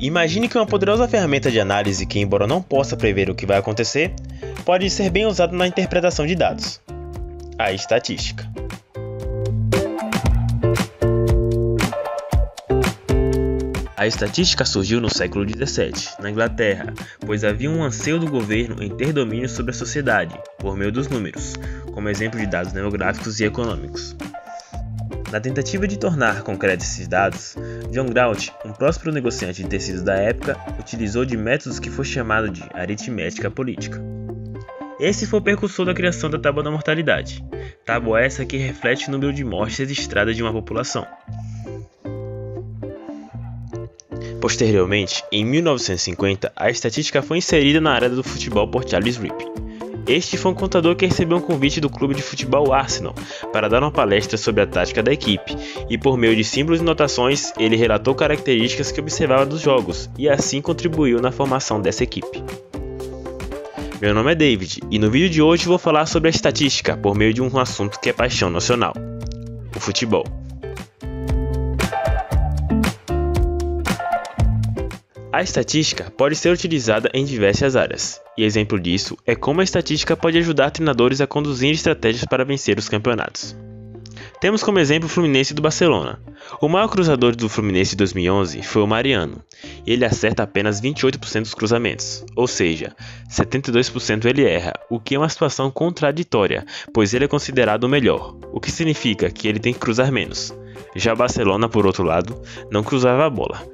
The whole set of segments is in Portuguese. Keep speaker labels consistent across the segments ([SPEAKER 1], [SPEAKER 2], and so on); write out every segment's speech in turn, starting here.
[SPEAKER 1] Imagine que uma poderosa ferramenta de análise que, embora não possa prever o que vai acontecer, pode ser bem usada na interpretação de dados: a estatística. A estatística surgiu no século XVII, na Inglaterra, pois havia um anseio do governo em ter domínio sobre a sociedade, por meio dos números, como exemplo de dados demográficos e econômicos. Na tentativa de tornar concretos esses dados, John Grout, um próspero negociante de tecidos da época, utilizou de métodos que foi chamado de aritmética política. Esse foi o precursor da criação da tábua da mortalidade, tábua essa que reflete o número de mortes registradas de uma população. Posteriormente, em 1950, a estatística foi inserida na área do futebol por Charles Ripp. Este foi um contador que recebeu um convite do clube de futebol Arsenal para dar uma palestra sobre a tática da equipe, e por meio de símbolos e notações, ele relatou características que observava dos jogos, e assim contribuiu na formação dessa equipe. Meu nome é David, e no vídeo de hoje vou falar sobre a estatística por meio de um assunto que é paixão nacional: o futebol. A estatística pode ser utilizada em diversas áreas, e exemplo disso é como a estatística pode ajudar treinadores a conduzir estratégias para vencer os campeonatos. Temos como exemplo o Fluminense do Barcelona. O maior cruzador do Fluminense de 2011 foi o Mariano, e ele acerta apenas 28% dos cruzamentos, ou seja, 72% ele erra, o que é uma situação contraditória, pois ele é considerado o melhor, o que significa que ele tem que cruzar menos. Já o Barcelona, por outro lado, não cruzava a bola.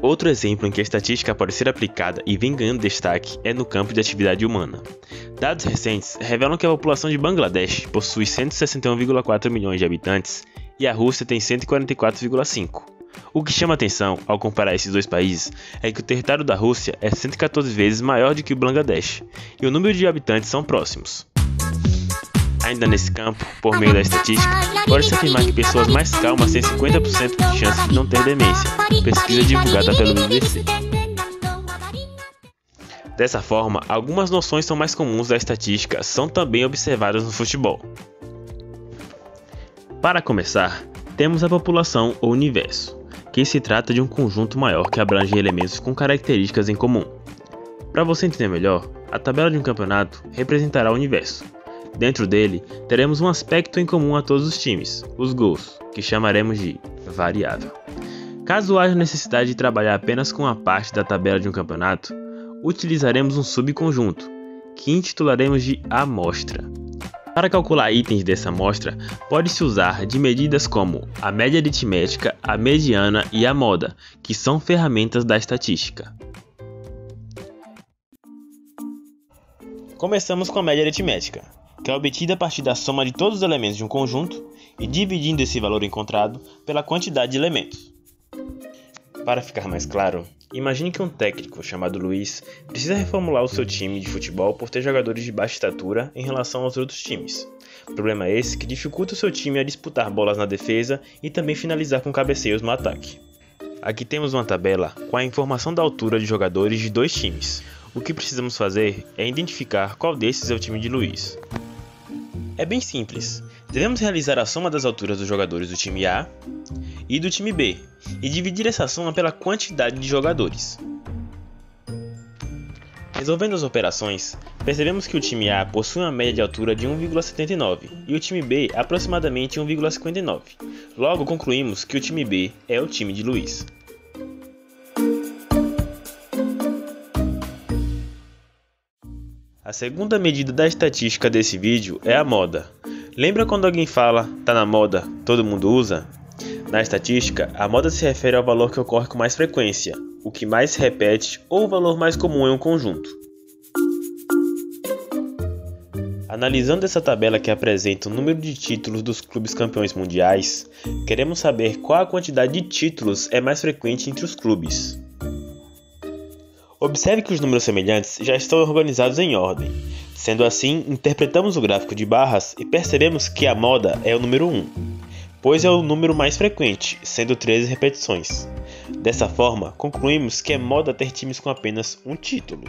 [SPEAKER 1] Outro exemplo em que a estatística pode ser aplicada e vem ganhando destaque é no campo de atividade humana. Dados recentes revelam que a população de Bangladesh possui 161,4 milhões de habitantes e a Rússia tem 144,5. O que chama atenção ao comparar esses dois países é que o território da Rússia é 114 vezes maior do que o Bangladesh e o número de habitantes são próximos. Ainda nesse campo, por meio da estatística, pode-se afirmar que pessoas mais calmas têm 50% de chance de não ter demência, pesquisa divulgada pelo BBC. Dessa forma, algumas noções são mais comuns da estatística são também observadas no futebol. Para começar, temos a população ou universo, que se trata de um conjunto maior que abrange elementos com características em comum. Para você entender melhor, a tabela de um campeonato representará o universo. Dentro dele, teremos um aspecto em comum a todos os times, os gols, que chamaremos de variável. Caso haja necessidade de trabalhar apenas com uma parte da tabela de um campeonato, utilizaremos um subconjunto, que intitularemos de amostra. Para calcular itens dessa amostra, pode-se usar de medidas como a média aritmética, a mediana e a moda, que são ferramentas da estatística. Começamos com a média aritmética, que é obtida a partir da soma de todos os elementos de um conjunto e dividindo esse valor encontrado pela quantidade de elementos. Para ficar mais claro, imagine que um técnico chamado Luiz precisa reformular o seu time de futebol por ter jogadores de baixa estatura em relação aos outros times. Problema esse que dificulta o seu time a disputar bolas na defesa e também finalizar com cabeceios no ataque. Aqui temos uma tabela com a informação da altura de jogadores de dois times. O que precisamos fazer é identificar qual desses é o time de Luiz. É bem simples, devemos realizar a soma das alturas dos jogadores do time A e do time B e dividir essa soma pela quantidade de jogadores. Resolvendo as operações, percebemos que o time A possui uma média de altura de 1,79 e o time B aproximadamente 1,59. Logo concluímos que o time B é o time de Luiz. A segunda medida da estatística desse vídeo é a moda. Lembra quando alguém fala, tá na moda, todo mundo usa? Na estatística, a moda se refere ao valor que ocorre com mais frequência, o que mais se repete ou o valor mais comum em um conjunto. Analisando essa tabela que apresenta o número de títulos dos clubes campeões mundiais, queremos saber qual a quantidade de títulos é mais frequente entre os clubes. Observe que os números semelhantes já estão organizados em ordem. Sendo assim, interpretamos o gráfico de barras e percebemos que a moda é o número 1, pois é o número mais frequente, sendo 13 repetições. Dessa forma, concluímos que é moda ter times com apenas um título.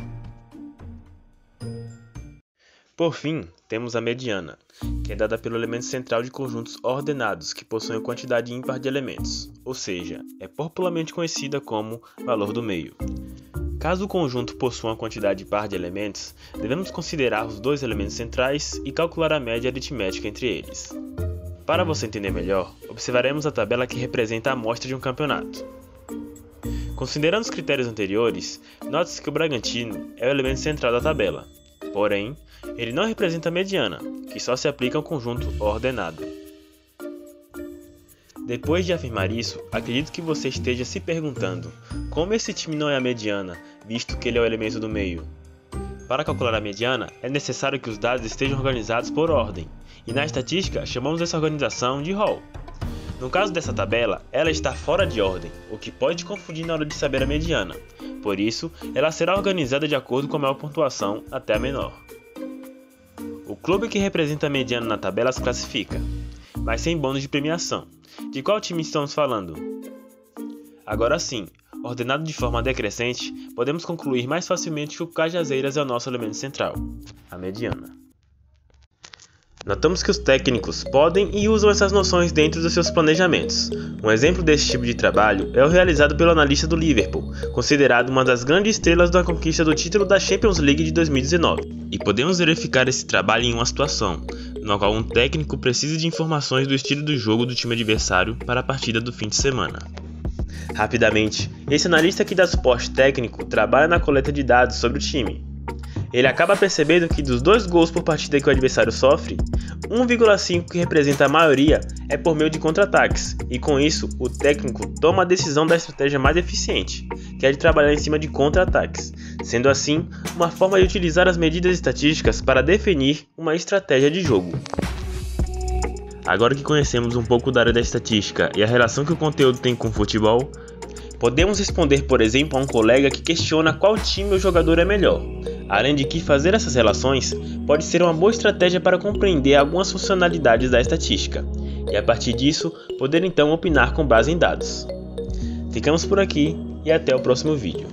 [SPEAKER 1] Por fim, temos a mediana, que é dada pelo elemento central de conjuntos ordenados que possuem quantidade ímpar de elementos, ou seja, é popularmente conhecida como valor do meio. Caso o conjunto possua uma quantidade par de elementos, devemos considerar os dois elementos centrais e calcular a média aritmética entre eles. Para você entender melhor, observaremos a tabela que representa a amostra de um campeonato. Considerando os critérios anteriores, note-se que o Bragantino é o elemento central da tabela, porém, ele não representa a mediana, que só se aplica ao conjunto ordenado. Depois de afirmar isso, acredito que você esteja se perguntando como esse time não é a mediana, visto que ele é o elemento do meio. Para calcular a mediana, é necessário que os dados estejam organizados por ordem, e na estatística chamamos essa organização de row. No caso dessa tabela, ela está fora de ordem, o que pode confundir na hora de saber a mediana. Por isso, ela será organizada de acordo com a maior pontuação até a menor. O clube que representa a mediana na tabela se classifica, mas sem bônus de premiação. De qual time estamos falando? Agora sim, ordenado de forma decrescente, podemos concluir mais facilmente que o Cajazeiras é o nosso elemento central, a mediana. Notamos que os técnicos podem e usam essas noções dentro dos seus planejamentos. Um exemplo desse tipo de trabalho é o realizado pelo analista do Liverpool, considerado uma das grandes estrelas da conquista do título da Champions League de 2019. E podemos verificar esse trabalho em uma situação, no qual um técnico precisa de informações do estilo do jogo do time adversário para a partida do fim de semana. Rapidamente, esse analista que dá suporte técnico trabalha na coleta de dados sobre o time. Ele acaba percebendo que dos 2 gols por partida que o adversário sofre, 1,5 que representa a maioria é por meio de contra-ataques, e com isso o técnico toma a decisão da estratégia mais eficiente, que é de trabalhar em cima de contra-ataques, sendo assim uma forma de utilizar as medidas estatísticas para definir uma estratégia de jogo. Agora que conhecemos um pouco da área da estatística e a relação que o conteúdo tem com o futebol, podemos responder, por exemplo, a um colega que questiona qual time ou jogador é melhor. Além de que fazer essas relações pode ser uma boa estratégia para compreender algumas funcionalidades da estatística, e a partir disso, poder então opinar com base em dados. Ficamos por aqui e até o próximo vídeo.